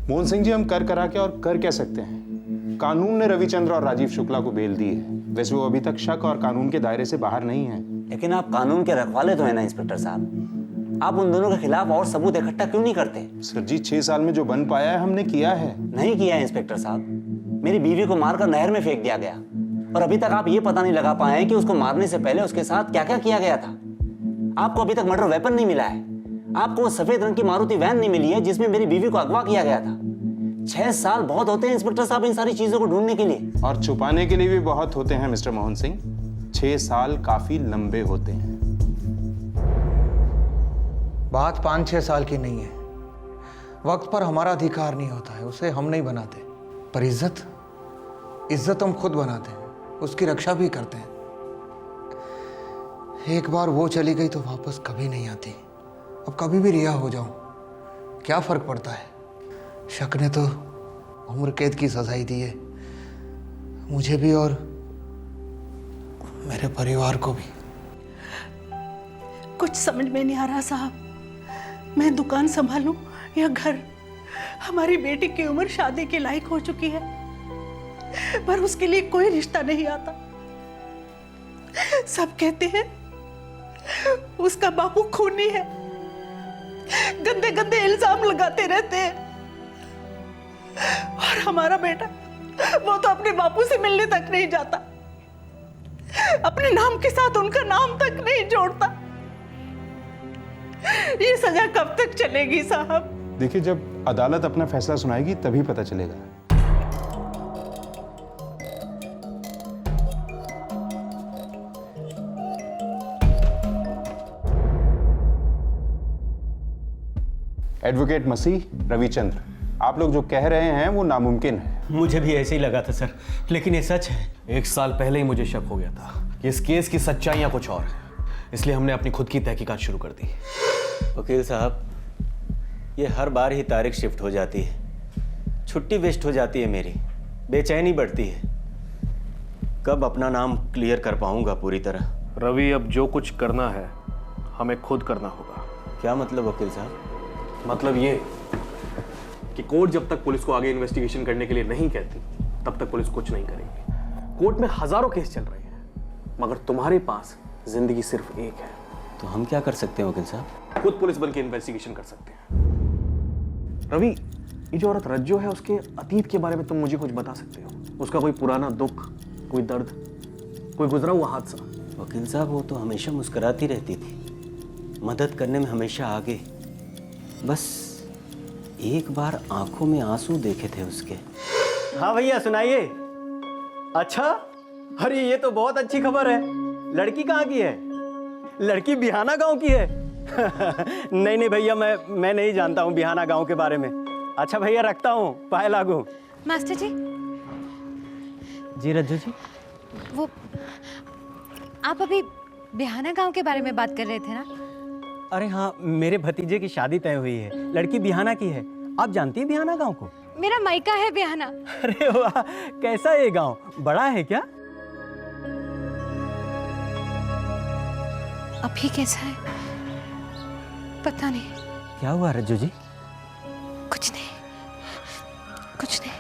मोहन सिंह जी, हम कर करा के और कर कह सकते हैं। कानून ने रविचंद्र और राजीव शुक्ला को बेल दी है। वैसे वो अभी तक शक और कानून के दायरे से बाहर नहीं है। लेकिन आप कानून के रखवाले तो है ना इंस्पेक्टर साहब। आप उन दोनों के खिलाफ और सबूत इकट्ठा क्यों नहीं करते? सर जी, 6 साल में जो बन पाया है हमने किया है। नहीं किया है इंस्पेक्टर साहब। मेरी बीवी को मारकर नहर में फेंक दिया गया और अभी तक आप ये पता नहीं लगा पाए हैं कि उसको मारने से पहले उसके साथ क्या क्या किया गया था। आपको अभी तक मर्डर वेपन नहीं मिला है। आपको वो सफेद रंग की मारुति वैन नहीं मिली है जिसमें मेरी बीवी को अगवा किया गया था। 6 साल बहुत होते हैं इंस्पेक्टर साहब इन सारी चीजों को ढूंढने के लिए। और छुपाने के लिए भी बहुत होते हैं मिस्टर मोहन सिंह। 6 साल काफी लंबे होते हैं। बात 5-6 साल की नहीं है। वक्त पर हमारा अधिकार नहीं होता है, उसे हम नहीं बनाते। पर इज्जत हम खुद बनाते हैं, उसकी रक्षा भी करते हैं। एक बार वो चली गई तो वापस कभी नहीं आती। अब कभी भी रिहा हो जाऊं, क्या फर्क पड़ता है? शक ने तो उम्र कैद की सजा दी है, मुझे भी और मेरे परिवार को भी। कुछ समझ में नहीं आ रहा साहब, मैं दुकान संभालूं या घर? हमारी बेटी की उम्र शादी के लायक हो चुकी है, पर उसके लिए कोई रिश्ता नहीं आता। सब कहते हैं उसका बापू खूनी है, गंदे गंदे इल्जाम लगाते रहते हैं। और हमारा बेटा, वो तो अपने बापू से मिलने तक नहीं जाता, अपने नाम के साथ उनका नाम तक नहीं जोड़ता। ये सजा कब तक चलेगी साहब? देखिए, जब अदालत अपना फैसला सुनाएगी तभी पता चलेगा। एडवोकेट मसीह, रविचंद्र, आप लोग जो कह रहे हैं वो नामुमकिन है। मुझे भी ऐसे ही लगा था सर, लेकिन ये सच है। 1 साल पहले ही मुझे शक हो गया था कि इस केस की सच्चाइयां कुछ और है, इसलिए हमने अपनी खुद की तहकीकात शुरू कर दी। वकील साहब, ये हर बार ही तारीख शिफ्ट हो जाती है, छुट्टी वेस्ट हो जाती है, मेरी बेचैनी बढ़ती है। कब अपना नाम क्लियर कर पाऊंगा पूरी तरह? रवि, अब जो कुछ करना है हमें खुद करना होगा। क्या मतलब वकील साहब? मतलब ये कि कोर्ट जब तक पुलिस को आगे इन्वेस्टिगेशन करने के लिए नहीं कहती, तब तक पुलिस कुछ नहीं करेगी। कोर्ट में हजारों केस चल रहे हैं, मगर तुम्हारे पास जिंदगी सिर्फ एक है। तो हम क्या कर सकते हैं वकील साहब? खुद पुलिस बन के इन्वेस्टिगेशन कर सकते हैं। रवि, ये जो औरत रज्जो है, उसके अतीत के बारे में तुम मुझे कुछ बता सकते हो? उसका कोई पुराना दुख, कोई दर्द, कोई गुजरा हुआ हादसा? वकील साहब, वो तो हमेशा मुस्कुराती रहती थी, मदद करने में हमेशा आगे। बस एक बार आंखों में आंसू देखे थे उसके। हाँ भैया, सुनाइए। अच्छा, अरे ये तो बहुत अच्छी खबर है। लड़की कहाँ की है? लड़की बिहाना गांव की है। नहीं नहीं भैया, मैं नहीं जानता हूँ बिहाना गांव के बारे में। अच्छा भैया, रखता हूँ, पाए लागू। मास्टर जी। जी रज्जू जी। वो आप अभी बिहाना गांव के बारे में बात कर रहे थे ना? अरे हाँ, मेरे भतीजे की शादी तय हुई है, लड़की बिहाना की है। आप जानती हैं बिहाना गांव को? मेरा मायका है बिहाना। अरे वाह, कैसा है ये गांव? बड़ा है क्या? अभी कैसा है पता नहीं। क्या हुआ रज्जू जी? कुछ नहीं, कुछ नहीं।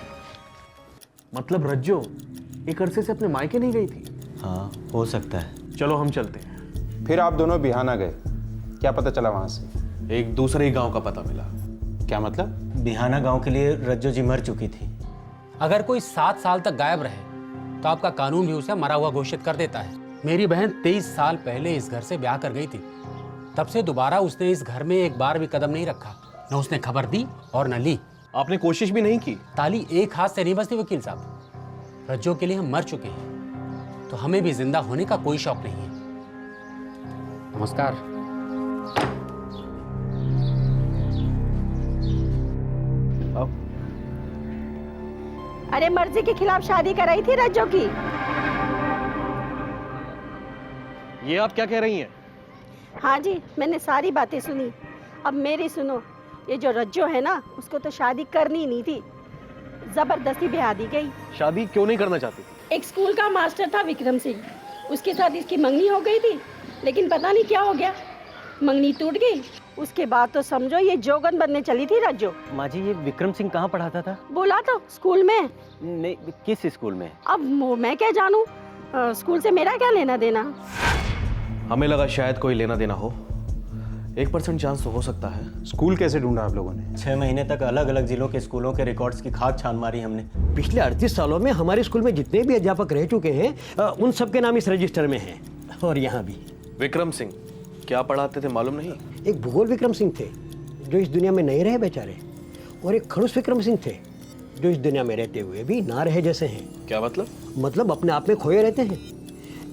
मतलब रज्जो एक अरसे से अपने मायके नहीं गई थी? हाँ, हो सकता है। चलो हम चलते हैं। फिर आप दोनों बिहाना गए, क्या पता चला वहां से? एक दूसरे गांव का पता मिला। क्या मतलब? बिहाना गांव के लिए रज्जो जी मर चुकी थी। अगर कोई 7 साल तक गायब रहे तो आपका कानून भी उसे मरा हुआ घोषित कर देता है। मेरी बहन 23 साल पहले इस घर से ब्याह कर गई थी, तब से दोबारा उसने इस घर में एक बार भी कदम नहीं रखा। न उसने खबर दी और न ली। आपने कोशिश भी नहीं की? ताली एक हाथ से नहीं बजती वकील साहब। रज्जो के लिए हम मर चुके हैं, तो हमें भी जिंदा होने का कोई शौक नहीं है। नमस्कार। अरे मर्जी के खिलाफ शादी कराई थी रज्जो की। ये आप क्या कह रही हैं? हाँ जी, मैंने सारी बातें सुनी। अब मेरी सुनो। ये जो रज्जो है ना, उसको तो शादी करनी नहीं थी, जबरदस्ती ब्याह दी गई। शादी क्यों नहीं करना चाहती थी? एक स्कूल का मास्टर था विक्रम सिंह, उसके साथ इसकी मंगनी हो गई थी, लेकिन पता नहीं क्या हो गया, मंगनी टूट गई, उसके बाद तो समझो ये जोगन बनने चली थी रज्जो। माँ जी, ये विक्रम सिंह कहाँ पढ़ाता था? बोला तो स्कूल में। नहीं, किस स्कूल में? अब मैं क्या जानूं, स्कूल से मेरा क्या लेना देना। हमें लगा शायद कोई लेना देना हो, 1% चांस तो हो सकता है। स्कूल कैसे ढूंढा आप लोगों ने? 6 महीने तक अलग अलग जिलों के स्कूलों के रिकॉर्ड्स की खाक छान मारी हमने। पिछले 38 सालों में हमारे स्कूल में जितने भी अध्यापक रह चुके हैं उन सबके नाम इस रजिस्टर में हैं, और यहाँ भी। विक्रम सिंह क्या पढ़ाते थे मालूम नहीं? एक भूगोल विक्रम सिंह थे जो इस दुनिया में नहीं रहे बेचारे, और एक खड़ूस विक्रम सिंह थे जो इस दुनिया में रहते हुए भी ना रहे जैसे हैं। क्या मतलब? मतलब अपने आप में खोए रहते हैं।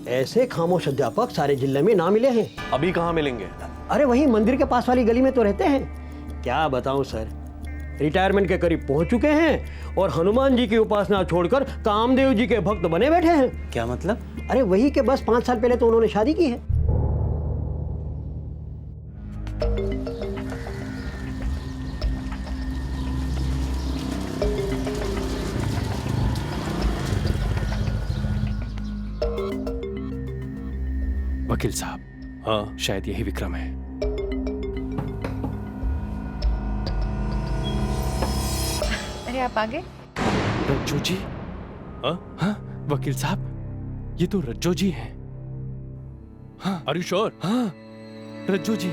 ऐसे खामोश अध्यापक सारे जिले में ना मिले हैं। अभी कहाँ मिलेंगे? अरे वही मंदिर के पास वाली गली में तो रहते हैं। क्या बताऊं सर, रिटायरमेंट के करीब पहुंच चुके हैं और हनुमान जी की उपासना छोड़कर कामदेव जी के भक्त बने बैठे हैं। क्या मतलब? अरे वही के बस 5 साल पहले तो उन्होंने शादी की है। वकील साहब, हाँ, शायद यही विक्रम है। अरे आप आगे। रज्जो जी? हाँ वकील साहब, ये तो रज्जो जी हैं। हाँ, आर यू श्योर? हाँ, रज्जो जी।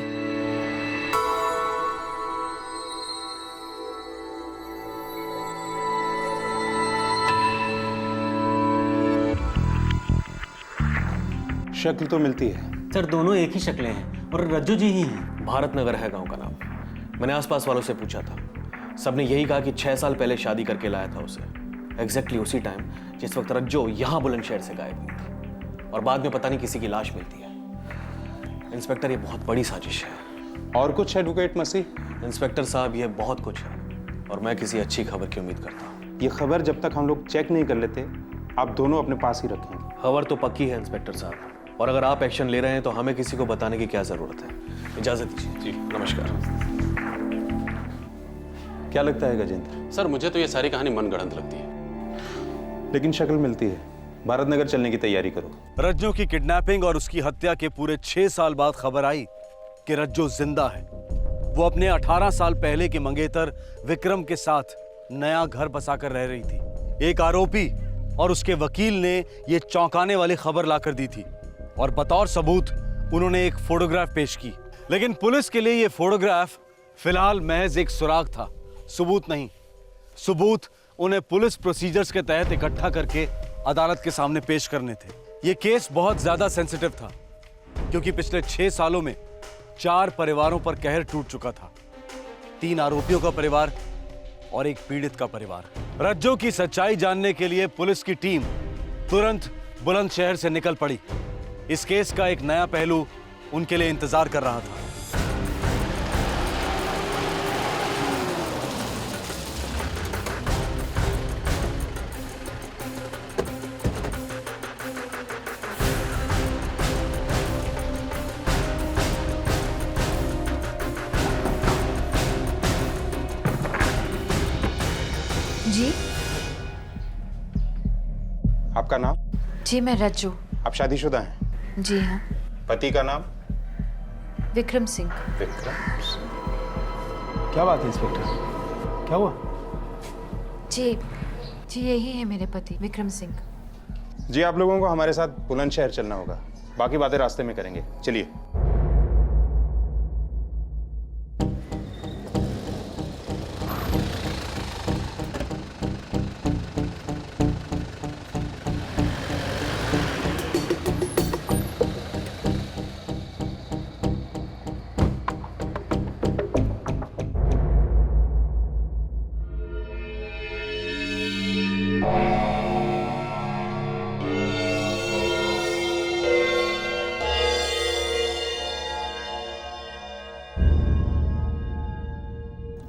शक्ल तो मिलती है। सर, दोनों एक ही शक्लें हैं और रज्जू जी ही हैं। भारत नगर है गांव का नाम। मैंने आसपास वालों से पूछा था, सबने यही कहा कि 6 साल पहले शादी करके लाया था उसे, एग्जैक्टली उसी टाइम जिस वक्त रज्जो यहाँ बुलंदशहर से गायब हुई थी, और बाद में पता नहीं किसी की लाश मिलती है। इंस्पेक्टर, ये बहुत बड़ी साजिश है। और कुछ एडवोकेट मसीह? इंस्पेक्टर साहब, ये बहुत कुछ है, और मैं किसी अच्छी खबर की उम्मीद करता हूँ। ये खबर जब तक हम लोग चेक नहीं कर लेते, आप दोनों अपने पास ही रखें। खबर तो पक्की है इंस्पेक्टर साहब, और अगर आप एक्शन ले रहे हैं तो हमें किसी को बताने की क्या जरूरत है। इजाजत दीजिए। जी नमस्कार। क्या लगता है गजेंद्र? सर, मुझे तो ये सारी कहानी मनगढ़ंत लगती है। लेकिन शक्ल मिलती है। भारत नगर चलने की तैयारी करो। रज्जो की किडनैपिंग और उसकी हत्या के पूरे 6 साल बाद खबर आई कि रज्जो जिंदा है। वो अपने 18 साल पहले के मंगेतर विक्रम के साथ नया घर बसाकर रह रही थी। एक आरोपी और उसके वकील ने ये चौंकाने वाली खबर लाकर दी थी, और बतौर सबूत उन्होंने एक फोटोग्राफ पेश की। लेकिन पुलिस के लिए ये फोटोग्राफ फिलहाल महज एक सुराग था, सबूत नहीं। सबूत उन्हें पुलिस प्रोसीजर्स के तहत इकट्ठा करके अदालत के सामने पेश करने थे। ये केस बहुत ज्यादा सेंसिटिव था, क्योंकि पिछले 6 सालों में 4 परिवारों पर कहर टूट चुका था। 3 आरोपियों का परिवार और एक पीड़ित का परिवार। रज्जो की सच्चाई जानने के लिए पुलिस की टीम तुरंत बुलंदशहर से निकल पड़ी। इस केस का एक नया पहलू उनके लिए इंतजार कर रहा था। जी? आपका नाम? जी, मैं रज्जू। आप शादीशुदा हैं? जी हाँ। पति का नाम? विक्रम सिंह। विक्रम सिंह। क्या बात है इंस्पेक्टर, क्या हुआ? जी यही है मेरे पति विक्रम सिंह। जी, आप लोगों को हमारे साथ बुलंदशहर चलना होगा, बाकी बातें रास्ते में करेंगे। चलिए।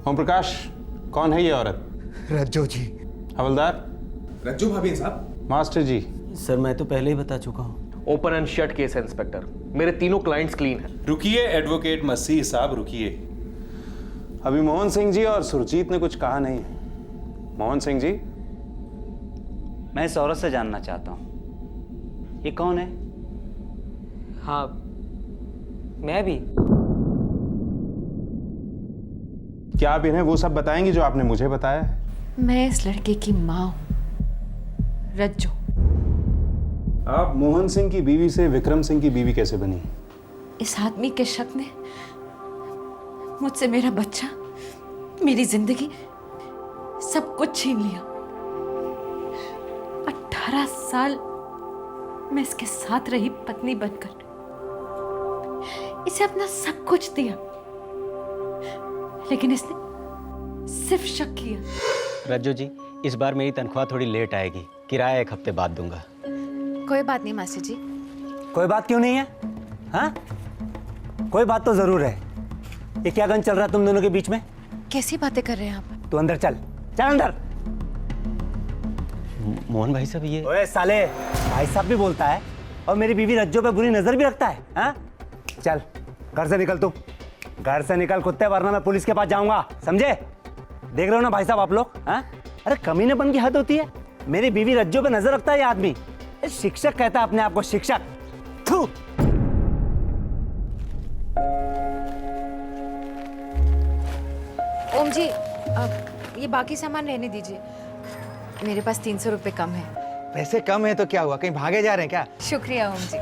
ओम प्रकाश, कौन है ये औरत? रज्जो जी। हवलदार? रज्जू भाभी साहब। मास्टर जी। सर, मैं तो पहले ही बता चुका हूँ। ओपन एंड शट केस है इंस्पेक्टर, मेरे तीनों क्लाइंट्स क्लीन हैं। रुकिए एडवोकेट मसीह साहब, रुकिए। अभी मोहन सिंह जी और सुरजीत ने कुछ कहा नहीं है। मोहन सिंह जी? मैं इस औरत से जानना चाहता हूँ, ये कौन है? हाँ, मैं भी। क्या आप इन्हें वो सब बताएंगी जो आपने मुझे बताया है? मैं इस लड़के की माँ हूँ, रज्जो। आप मोहन सिंह की बीवी से विक्रम सिंह की बीवी कैसे बनी? इस आदमी के शक ने मुझसे मेरा बच्चा, मेरी जिंदगी, सब कुछ छीन लिया। 18 साल मैं इसके साथ रही पत्नी बनकर, इसे अपना सब कुछ दिया, लेकिन इसने सिर्फ शक किया। रज्जो जी, इस बार मेरी तनख्वाह थोड़ी लेट आएगी, किराया 1 हफ्ते बाद दूंगा। कोई बात नहीं मास्टर जी। कोई बात क्यों नहीं है? हाँ, कोई बात तो जरूर है। ये क्या गन चल रहा है तुम दोनों के बीच में? कैसी बातें कर रहे हैं आप? तू अंदर चल, चल अंदर। मोहन भाई साहब, ये ओए साले, भाई साहब भी बोलता है और मेरी बीवी रज्जो पे बुरी नजर भी रखता है। हाँ, चल घर से निकल, तू घर से निकल कुत्ते, वरना मैं पुलिस के पास जाऊंगा, समझे? देख रहे हो ना भाई साहब आप लोग? हाँ, अरे कमीनेपन की हद होती है। मेरी बीवी रज्जो पे नजर रखता है ये आदमी। शिक्षक कहता है अपने आप को, शिक्षक। थू। ओम जी, ये बाकी सामान रहने दीजिए, मेरे पास 300 रुपए कम है। पैसे कम है तो क्या हुआ, कहीं भागे जा रहे हैं क्या? शुक्रिया ओम जी।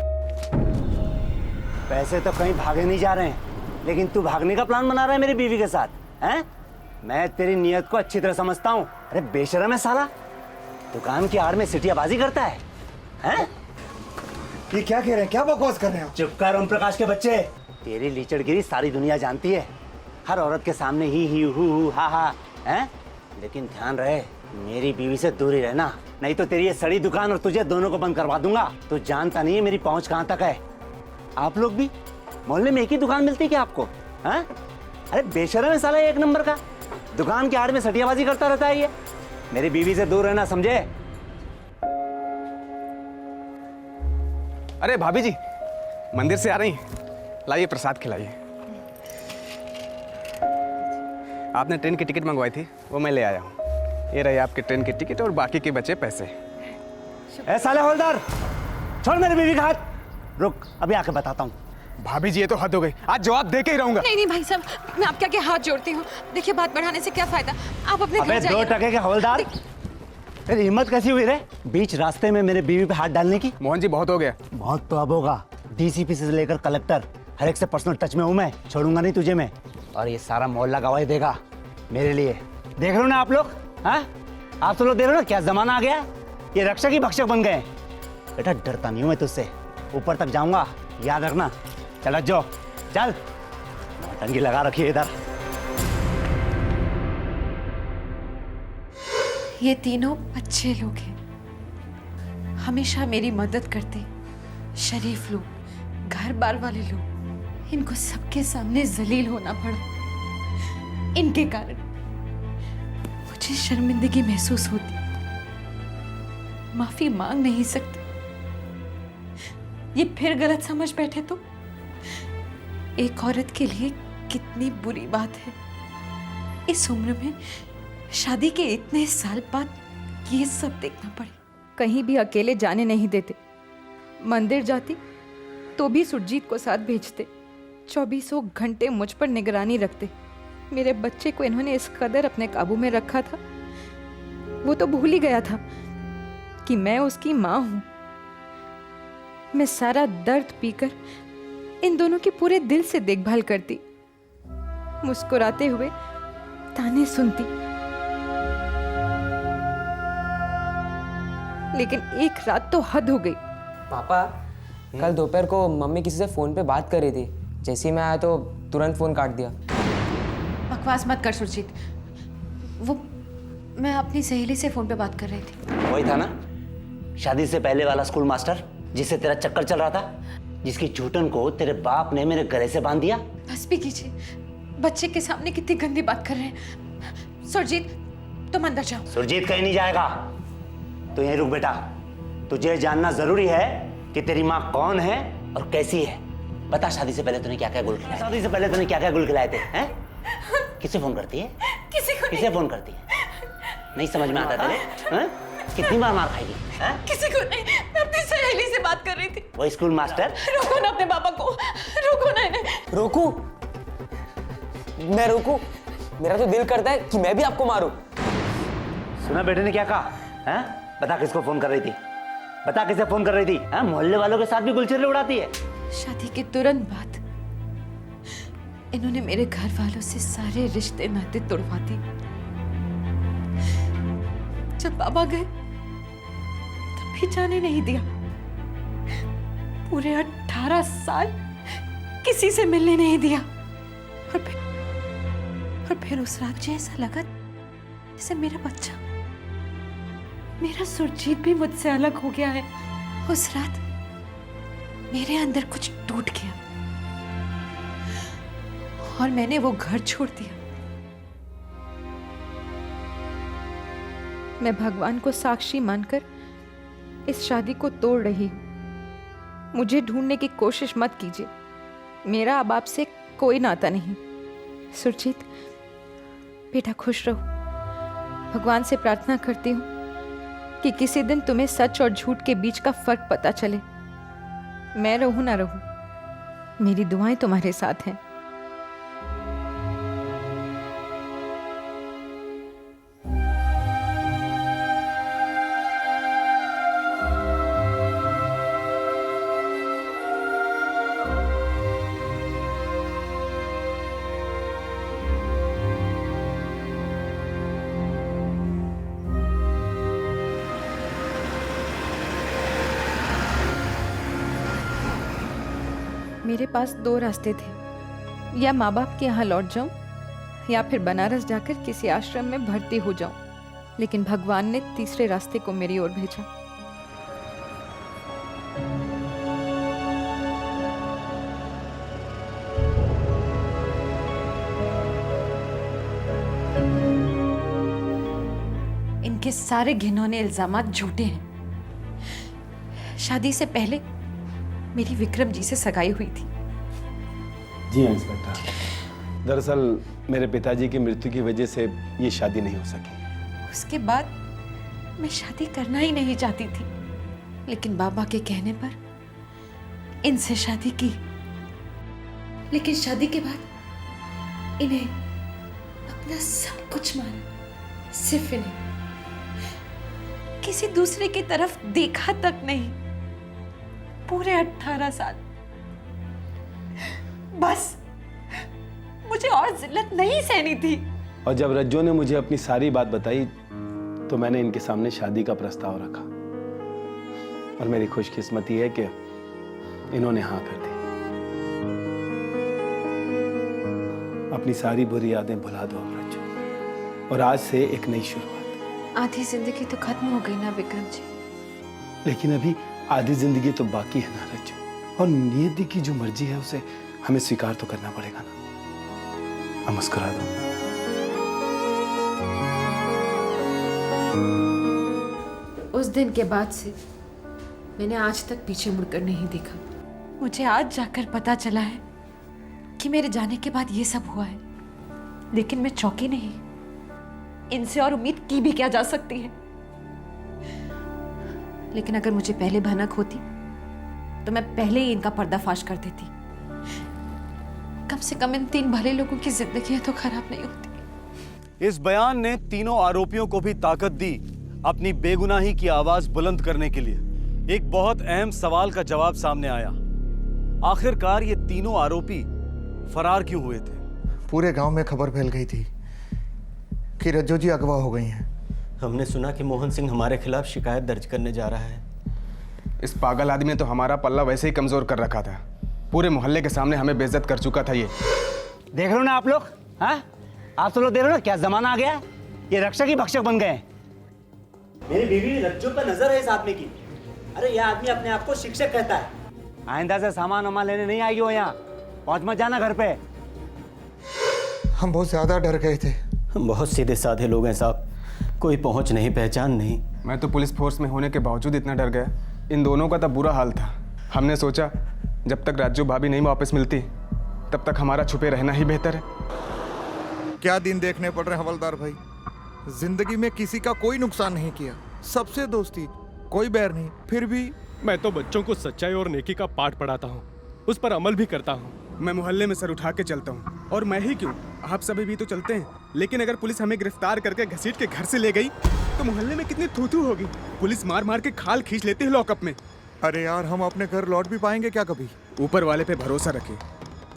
पैसे तो कहीं भागे नहीं जा रहे हैं, लेकिन तू भागने का प्लान बना रहा है मेरी बीवी के साथ, हैं? मैं तेरी नीयत को अच्छी तरह समझता हूँ। अरे बेशरम है साला, दुकान की आड़ में सिटियाबाजी करता है, हैं? ये क्या कह रहे हैं, क्या बकवास कर रहे हो? चुप कर ओम प्रकाश के बच्चे। तेरी लीचड़गिरी सारी दुनिया जानती है, हर औरत के सामने ही हु हा हा, हैं? लेकिन ध्यान रहे, मेरी बीवी से दूर ही रहना, नहीं तो तेरी ये सड़ी दुकान और तुझे दोनों को बंद करवा दूंगा। तू जानता नहीं है मेरी पहुंच कहां तक है। आप लोग भी मोहल्ले में एक ही दुकान मिलती है क्या आपको? हैं? अरे बेशरम है साला, 1 नंबर का, दुकान के आड़ में सटियाबाजी करता रहता है ये। मेरी बीवी से दूर रहना, समझे? अरे भाभी जी, मंदिर से आ रही, लाइए प्रसाद खिलाइए। आपने ट्रेन की टिकट मंगवाई थी, वो मैं ले आया हूँ। ये रही आपकी ट्रेन की टिकट और बाकी के बचे पैसे। ए साले हवलदार, छोड़ मेरी बीवी का हाथ। रुक, अभी आके बताता हूँ। भाभी जी, ये तो हद हो गई, आज जवाब दे के ही रहूंगा। नहीं नहीं भाई साहब, मैं आपके आगे हाथ जोड़ती हूँ। देखिए, बात बढ़ाने से क्या फायदा, आप अपने घर जाइए। 2 टके के हवलदार, तेरी हिम्मत कैसी हुई रे बीच रास्ते में मेरे बीवी पे हाथ डालने की? मोहन जी, बहुत हो गया। बहुत तो अब होगा। डीसीपी से लेकर कलेक्टर, हर एक से पर्सनल टच में हूँ मैं, छोड़ूंगा नहीं तुझे मैं। और ये सारा मोहल्ला गवाही देगा मेरे लिए। देख रहे हो ना आप लोग? हाँ, आप सब लोग देख रहे हो ना क्या जमाना आ गया? ये रक्षक ही भक्षक बन गए। बेटा डरता नहीं हूं मैं तुझसे, ऊपर तक जाऊंगा, याद रखना। चल जो, चल, टंगी लगा रखी है इधर। ये तीनों अच्छे लोग हैं, हमेशा मेरी मदद करते, शरीफ लोग, घर बार वाले लोग। इनको सबके सामने जलील होना पड़ा, इनके कारण मुझे शर्मिंदगी महसूस होती, माफी मांग नहीं सकती। ये फिर गलत समझ बैठे तो एक औरत के लिए कितनी बुरी बात है, इस उम्र में शादी के इतने साल बाद ये सब देखना पड़े। कहीं भी अकेले जाने नहीं देते, मंदिर जाती तो भी सुरजीत को साथ भेजते, 24 घंटे मुझ पर निगरानी रखते। मेरे बच्चे को इन्होंने इस कदर अपने काबू में रखा था, वो तो भूल ही गया था कि मैं उसकी माँ हूं। मैं सारा दर्द पीकर इन दोनों की पूरे दिल से देखभाल करती, मुस्कुराते हुए ताने सुनती। लेकिन एक रात तो हद हो गई। पापा, कल दोपहर को मम्मी किसी से फोन पे बात कर रही थी, जैसे ही मैं आया तो तुरंत फोन काट दिया। बकवास मत कर सुरजीत, वो मैं अपनी सहेली से फोन पे बात कर रही थी। वही था ना, शादी से पहले वाला स्कूल मास्टर जिससे तेरा चक्कर चल रहा था, जिसकी झूठन को तेरे बाप ने मेरे गले से बांध दिया। बस भी कीजिए, बच्चे के सामने कितनी गंदी बात कर रहे हैं। सुरजीत, तुम अंदर जाओ। सुरजीत कहीं नहीं जाएगा, तो यहीं रुक बेटा। तुझे जानना जरूरी है कि तेरी माँ कौन है और कैसी है। बता, शादी से पहले तूने क्या क्या गुल खिलाए? शादी से पहले तूने क्या क्या गुल खिलाए थे? हैं? किसे फोन करती है? किसे फोन करती है? नहीं समझ में आता तेरे? हैं? कितनी बार मार खाएगी? किसी को नहीं, मैं अपनी सहेली से बात कर रही थी। वो स्कूल मास्टर? रोको ना अपने पापा को, रोको ना इन्हें। रोकू? मैं रोकू? मेरा तो दिल करता है कि मैं भी आपको मारूं। सुना बेटे ने क्या कहा? हैं? बता किसको फोन कर रही थी? बता किसे फोन कर रही थी? हैं? मोहल्ले वालों के साथ भी गुलछर्रे उड़ाती है। शादी के तुरंत बाद इन्होंने मेरे घर वालों से सारे रिश्ते नाते तोड़वा दिए। जब बाबा गए तब भी जाने नहीं दिया। पूरे 18 साल किसी से मिलने नहीं दिया। और फिर उस रात जो ऐसा लगा जैसे मेरा बच्चा, मेरा सुरजीत भी मुझसे अलग हो गया है। उस रात मेरे अंदर कुछ टूट गया और मैंने वो घर छोड़ दिया। मैं भगवान को साक्षी मानकर इस शादी को तोड़ रही हूँ। मुझे ढूंढने की कोशिश मत कीजिए। मेरा अब आपसे कोई नाता नहीं। सुरजीत बेटा खुश रहो। भगवान से प्रार्थना करती हूँ कि किसी दिन तुम्हें सच और झूठ के बीच का फर्क पता चले। मैं रहूं ना रहूं, मेरी दुआएं तुम्हारे साथ हैं। मेरे पास 2 रास्ते थे, या माँ बाप के यहाँ लौट जाऊं या फिर बनारस जाकर किसी आश्रम में भर्ती हो जाऊं। लेकिन भगवान ने तीसरे रास्ते को मेरी ओर भेजा। इनके सारे घिनौने इल्जामात झूठे हैं। शादी से पहले मेरी विक्रम जी से सगाई हुई थी। जी हाँ इंस्पेक्टर, दरअसल मेरे पिताजी की मृत्यु की वजह से ये शादी नहीं हो सकी। उसके बाद मैं शादी करना ही नहीं चाहती थी, लेकिन बाबा के कहने पर इनसे शादी की। लेकिन शादी के बाद इन्हें अपना सब कुछ माना, सिर्फ इन्हें। किसी दूसरे की तरफ देखा तक नहीं। पूरे 18 साल। बस मुझे और जिल्लत नहीं सहनी थी। और जब रज्जो ने मुझे अपनी सारी बात बताई तो मैंने इनके सामने शादी का प्रस्ताव रखा। और मेरी खुशकिस्मती है कि इन्होंने हाँ कर दी। अपनी सारी बुरी यादें भुला दो अब रज्जो, और आज से एक नई शुरुआत। आधी जिंदगी तो खत्म हो गई ना विक्रम जी। लेकिन अभी आधी जिंदगी तो बाकी है ना रज्जो, और नियति की जो मर्जी है उसे हमें स्वीकार तो करना पड़ेगा ना। अब मुस्कुरा दो। उस दिन के बाद से मैंने आज तक पीछे मुड़कर नहीं देखा। मुझे आज जाकर पता चला है कि मेरे जाने के बाद ये सब हुआ है, लेकिन मैं चौंकी नहीं। इनसे और उम्मीद की भी क्या जा सकती है। लेकिन अगर मुझे पहले भनक होती तो मैं पहले ही इनका पर्दाफाश कर देती। कम से कम इन 3 भले लोगों की जिंदगी तो खराब नहीं होती। इस बयान ने तीनों आरोपियों को भी ताकत दी अपनी बेगुनाही की आवाज बुलंद करने के लिए। एक बहुत अहम सवाल का जवाब सामने आया, आखिरकार ये तीनों आरोपी फरार क्यों हुए थे? पूरे गांव में खबर फैल गई थी कि रज्जो जी अगवा हो गई हैं। हमने सुना कि मोहन सिंह हमारे खिलाफ शिकायत दर्ज करने जा रहा है। इस पागल आदमी ने तो हमारा पल्ला वैसे ही कमजोर कर रखा था। पूरे मोहल्ले के सामने हमें बेइज्जत कर चुका था ये। देख रहे हो ना आप लोग? हाँ, आप तो लोग देख रहे हो ना क्या जमाना आ गया है। ये रक्षक ही भक्षक बन गए। मेरी बीवी रज्जो पर नजर है इस आदमी की। अरे यह आदमी अपने आप को शिक्षक कहता है। आइंदा से सामान वामान लेने नहीं आई हो यहाँ। पहुंच मत जाना घर पे। हम बहुत ज्यादा डर गए थे। हम बहुत सीधे साधे लोग हैं साहब, कोई पहुंच नहीं पहचान नहीं। मैं तो पुलिस फोर्स में होने के बावजूद इतना डर गया। इन दोनों का तब बुरा हाल था। हमने सोचा जब तक राजू भाभी नहीं वापस मिलती तब तक हमारा छुपे रहना ही बेहतर है। क्या दिन देखने पड़ रहे हवलदार भाई। जिंदगी में किसी का कोई नुकसान नहीं किया, सबसे दोस्ती, कोई बैर नहीं। फिर भी मैं तो बच्चों को सच्चाई और नेकी का पाठ पढ़ाता हूँ, उस पर अमल भी करता हूँ। मैं मोहल्ले में सर उठा के चलता हूँ, और मैं ही क्यों, आप सभी भी तो चलते हैं। लेकिन अगर पुलिस हमें गिरफ्तार करके घसीट के घर से ले गई तो मोहल्ले में कितनी थू-थू होगी। पुलिस मार मार के खाल खींच लेती है लॉकअप में। अरे यार, हम अपने घर लौट भी पाएंगे क्या कभी? ऊपर वाले पे भरोसा रखें।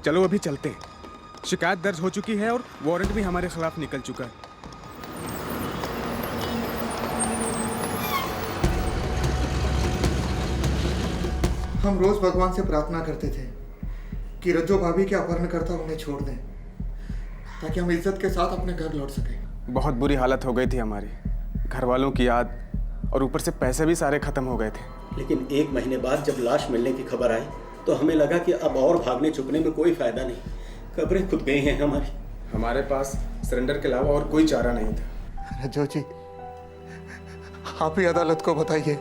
चलो अभी चलते हैं। शिकायत दर्ज हो चुकी है और वारंट भी हमारे खिलाफ निकल चुका है। हम रोज भगवान से प्रार्थना करते थे कि रज्जो भाभी के अपहरणकर्ता उन्हें छोड़ दें, ताकि हम इज्जत के साथ अपने घर लौट सकें। बहुत बुरी हालत हो गई थी हमारी, घर वालों की याद, और ऊपर से पैसे भी सारे खत्म हो गए थे। लेकिन 1 महीने बाद जब लाश मिलने की खबर आई तो हमें लगा कि अब और भागने छुपने में कोई फायदा नहीं, कब्रें खुद गई हैं हमारी। हमारे पास सरेंडर के अलावा और कोई चारा नहीं था। रज्जो जी, आप ही अदालत को बताइए,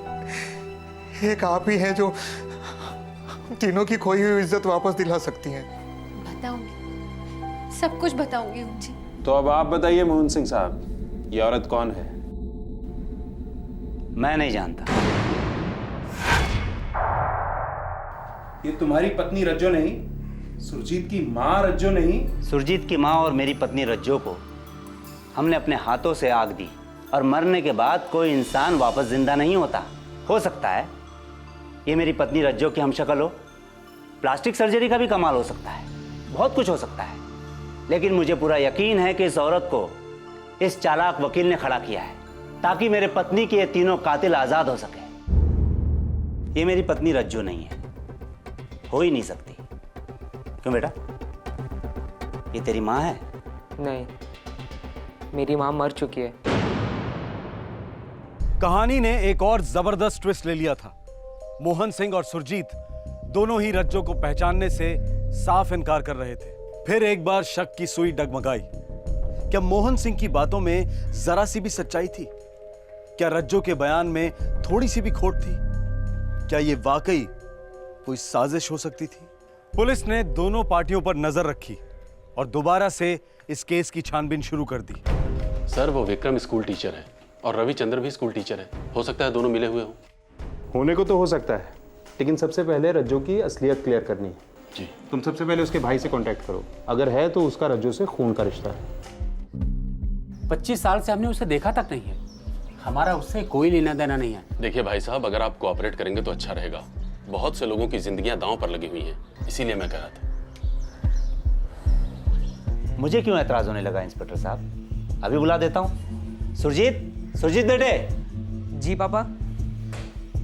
एक आप ही हैं जो तीनों की खोई हुई इज्जत वापस दिला सकती हैं। बताऊंगी, सब कुछ बताऊंगी जी। तो अब आप बताइए मोहन सिंह साहब, ये औरत कौन है? मैं नहीं जानता। ये तुम्हारी पत्नी रज्जो नहीं, सुरजीत की माँ रज्जो नहीं? सुरजीत की माँ और मेरी पत्नी रज्जो को हमने अपने हाथों से आग दी, और मरने के बाद कोई इंसान वापस जिंदा नहीं होता। हो सकता है ये मेरी पत्नी रज्जो की हमशक्ल हो, प्लास्टिक सर्जरी का भी कमाल हो सकता है, बहुत कुछ हो सकता है, लेकिन मुझे पूरा यकीन है कि इस औरत को इस चालाक वकील ने खड़ा किया है ताकि मेरे पत्नी के ये तीनों कातिल आजाद हो सके। ये मेरी पत्नी रज्जो नहीं है, हो ही नहीं सकती। क्यों बेटा, ये तेरी माँ है? नहीं, मेरी माँ मर चुकी है। कहानी ने एक और जबरदस्त ट्विस्ट ले लिया था। मोहन सिंह और सुरजीत दोनों ही रज्जो को पहचानने से साफ इनकार कर रहे थे। फिर एक बार शक की सुई डगमगाई। क्या मोहन सिंह की बातों में जरा सी भी सच्चाई थी? क्या रज्जो के बयान में थोड़ी सी भी खोट थी? क्या यह वाकई कोई साजिश हो सकती थी? पुलिस ने दोनों पार्टियों पर नजर रखी और दोबारा से इस केस की छानबीन शुरू कर दी। सर, वो विक्रम स्कूल टीचर है और रविचंद्र भी स्कूल टीचर है। हो सकता है दोनों मिले हुए हों। होने को तो हो सकता है, लेकिन सबसे पहले रज्जो की असलियत क्लियर करनी है। जी। तुम सबसे पहले उसके भाई से कांटेक्ट करो, अगर है तो उसका रज्जो से खून का रिश्ता है। 25 साल से हमने उसे देखा तक नहीं है, हमारा उससे कोई लेना देना नहीं है। देखिए भाई साहब, अगर आप कोऑपरेट करेंगे तो अच्छा रहेगा। बहुत से लोगों की जिंदगियां दांव पर लगी हुई हैं, इसीलिए मैं कह रहा था। मुझे क्यों एतराज होने लगा इंस्पेक्टर साहब? अभी बुला देता हूँ। सुरजीत, सुरजीत बेटे। जी पापा।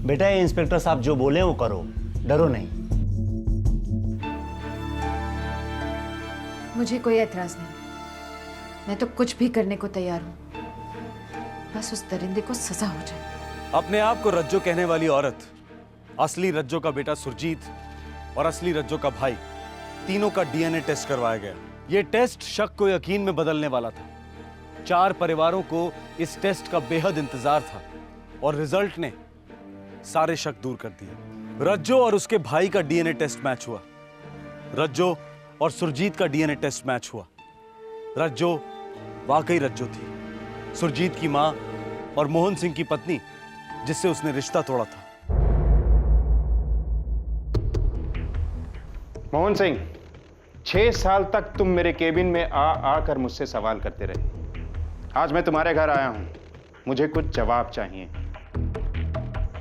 बेटा, ये इंस्पेक्टर साहब जो बोले वो करो, डरो नहीं। मुझे कोई एतराज नहीं, मैं तो कुछ भी करने को तैयार हूँ, बस उस दरिंदे को सजा हो जाए। अपने आप को रज्जो कहने वाली औरत, असली रज्जो का बेटा सुरजीत और असली रज्जो का भाई, तीनों का डीएनए टेस्ट करवाया गया। यह टेस्ट शक को यकीन में बदलने वाला था। 4 परिवारों को इस टेस्ट का बेहद इंतजार था और रिजल्ट ने सारे शक दूर कर दिए। रज्जो और उसके भाई का डीएनए टेस्ट मैच हुआ। रज्जो और सुरजीत का डीएनए टेस्ट मैच हुआ। रज्जो वाकई रज्जो थी, सुरजीत की मां और मोहन सिंह की पत्नी, जिससे उसने रिश्ता तोड़ा था। मोहन सिंह, 6 साल तक तुम मेरे केबिन में आकर मुझसे सवाल करते रहे। आज मैं तुम्हारे घर आया हूं, मुझे कुछ जवाब चाहिए।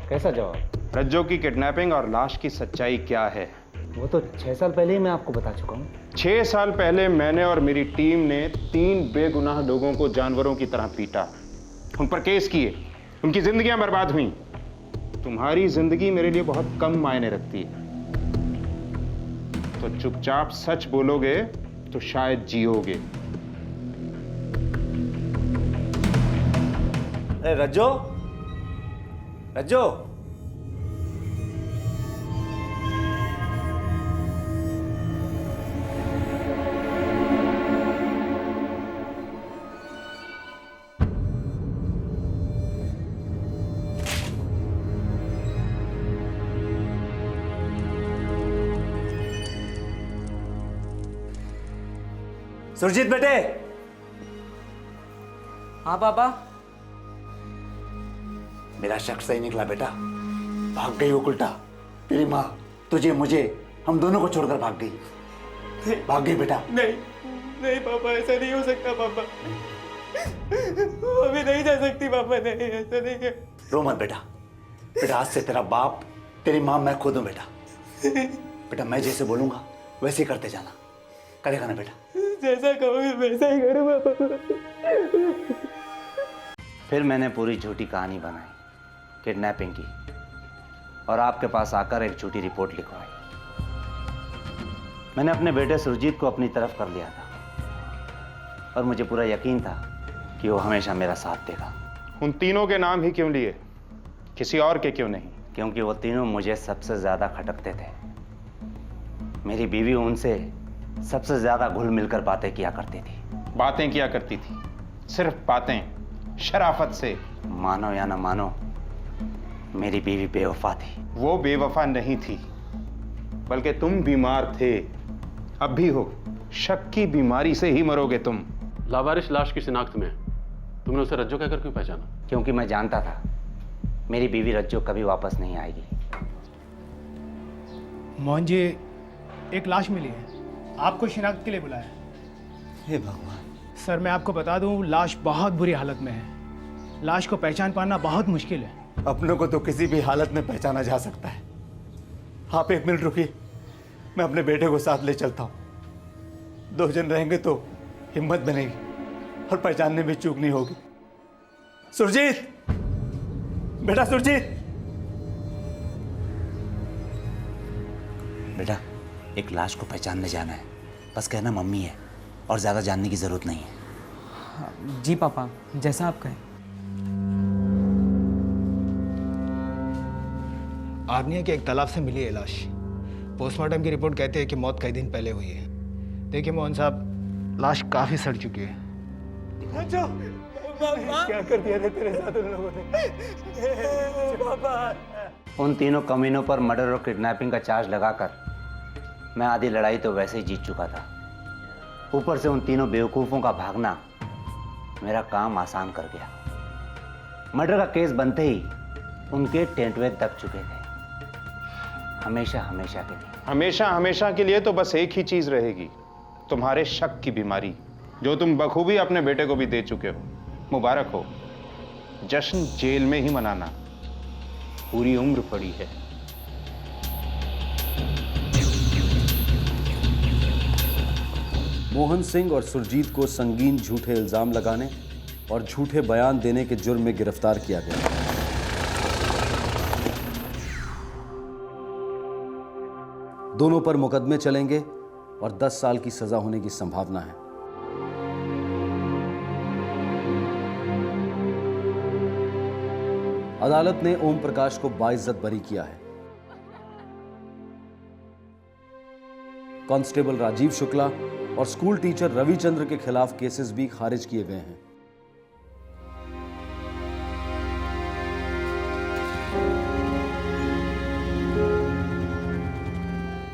कैसा जवाब? रज्जो की किडनैपिंग और लाश की सच्चाई क्या है? वो तो 6 साल पहले ही मैं आपको बता चुका हूँ। 6 साल पहले मैंने और मेरी टीम ने 3 बेगुनाह लोगों को जानवरों की तरह पीटा, उन पर केस किए, उनकी जिंदगियां बर्बाद हुई। तुम्हारी जिंदगी मेरे लिए बहुत कम मायने रखती है, तो चुपचाप सच बोलोगे तो शायद जियोगे। अरे रज्जो, रज्जो, सुरजीत बेटे। हाँ पापा। मेरा शक सही निकला बेटा, भाग गई वो उल्टा। तेरी माँ तुझे, मुझे, हम दोनों को छोड़कर भाग गई। भाग गई बेटा। नहीं नहीं पापा, ऐसा नहीं हो सकता पापा, अभी नहीं जा सकती पापा, नहीं ऐसा नहीं है। रो मत बेटा, बेटा आज से तेरा बाप तेरी माँ मैं खुद हूँ बेटा। बेटा मैं जैसे बोलूंगा वैसे ही करते जाना, करेगा ना बेटा? जैसा कहोगे वैसा ही करूँगा पापा। फिर मैंने पूरी झूठी कहानी बनाई किडनैपिंग की और आपके पास आकर एक झूठी रिपोर्ट लिखवाई। मैंने अपने बेटे सुरजीत को अपनी तरफ कर लिया था और मुझे पूरा यकीन था कि वो हमेशा मेरा साथ देगा। उन तीनों के नाम ही क्यों लिए, किसी और के क्यों नहीं? क्योंकि वो तीनों मुझे सबसे ज्यादा खटकते थे। मेरी बीवी उनसे सबसे ज्यादा घुल मिलकर बातें किया करती थी। बातें किया करती थी, सिर्फ बातें, शराफत से। मानो या ना मानो, मेरी बीवी बेवफा थी। वो बेवफा नहीं थी, बल्कि तुम बीमार थे, अब भी हो। शक की बीमारी से ही मरोगे तुम। लावारिस लाश की शिनाख्त में तुमने उसे रज्जो कहकर क्यों पहचाना? क्योंकि मैं जानता था मेरी बीवी रज्जो कभी वापस नहीं आएगी। मोहन जी, एक लाश मिली है, आपको शिनाख्त के लिए बुलाया है। हे भगवान। सर मैं आपको बता दूं, लाश बहुत बुरी हालत में है। लाश को पहचान पाना बहुत मुश्किल है। अपनों को तो किसी भी हालत में पहचाना जा सकता है। आप एक मिनट रुकिए, मैं अपने बेटे को साथ ले चलता हूँ। 2 जन रहेंगे तो हिम्मत बनेगी और पहचानने में चूक नहीं होगी। सुरजीत, बेटा सुरजीत। बेटा एक लाश को पहचानने जाना है, बस कहना मम्मी है और ज्यादा जानने की जरूरत नहीं है। जी पापा, जैसा आप कहें। आर्निया के एक तालाब से मिली है लाश। पोस्टमार्टम की रिपोर्ट कहती है कि मौत कई दिन पहले हुई है। देखिए मोहन साहब, लाश काफी सड़ चुकी है। क्या कर दिया था तेरे साथ उन लोगों ने? उन तीनों कमीनों पर मर्डर और किडनैपिंग का चार्ज लगाकर मैं आधी लड़ाई तो वैसे ही जीत चुका था। ऊपर से उन तीनों बेवकूफ़ों का भागना मेरा काम आसान कर गया। मर्डर का केस बनते ही उनके टेंटवे दब चुके थे, हमेशा हमेशा के लिए। हमेशा हमेशा के लिए तो बस एक ही चीज रहेगी, तुम्हारे शक की बीमारी, जो तुम बखूबी अपने बेटे को भी दे चुके हो। मुबारक हो, जश्न जेल में ही मनाना, पूरी उम्र पड़ी है। मोहन सिंह और सुरजीत को संगीन झूठे इल्जाम लगाने और झूठे बयान देने के जुर्म में गिरफ्तार किया गया। दोनों पर मुकदमे चलेंगे और 10 साल की सजा होने की संभावना है। अदालत ने ओम प्रकाश को बाइज्जत बरी किया है। कांस्टेबल राजीव शुक्ला और स्कूल टीचर रविचंद्र के खिलाफ केसेस भी खारिज किए गए हैं।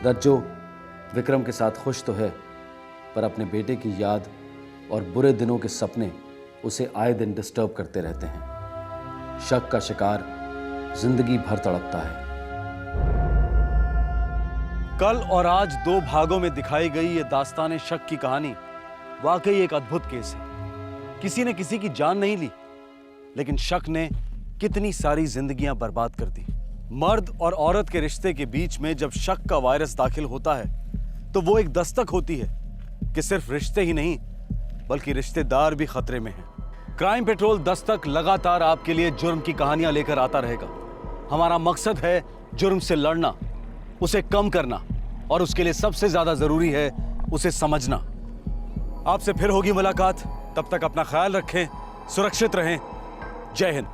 रज्जो विक्रम के साथ खुश तो है, पर अपने बेटे की याद और बुरे दिनों के सपने उसे आए दिन डिस्टर्ब करते रहते हैं। शक का शिकार जिंदगी भर तड़पता है। कल और आज 2 भागों में दिखाई गई ये दास्तान शक की कहानी वाकई एक अद्भुत केस है। किसी ने किसी की जान नहीं ली, लेकिन शक ने कितनी सारी जिंदगियां बर्बाद कर दी। मर्द और औरत के रिश्ते के बीच में जब शक का वायरस दाखिल होता है तो वो एक दस्तक होती है कि सिर्फ रिश्ते ही नहीं बल्कि रिश्तेदार भी खतरे में हैं। क्राइम पेट्रोल दस्तक लगातार आपके लिए जुर्म की कहानियां लेकर आता रहेगा। हमारा मकसद है जुर्म से लड़ना, उसे कम करना, और उसके लिए सबसे ज्यादा जरूरी है उसे समझना। आपसे फिर होगी मुलाकात, तब तक अपना ख्याल रखें, सुरक्षित रहें। जय हिंद।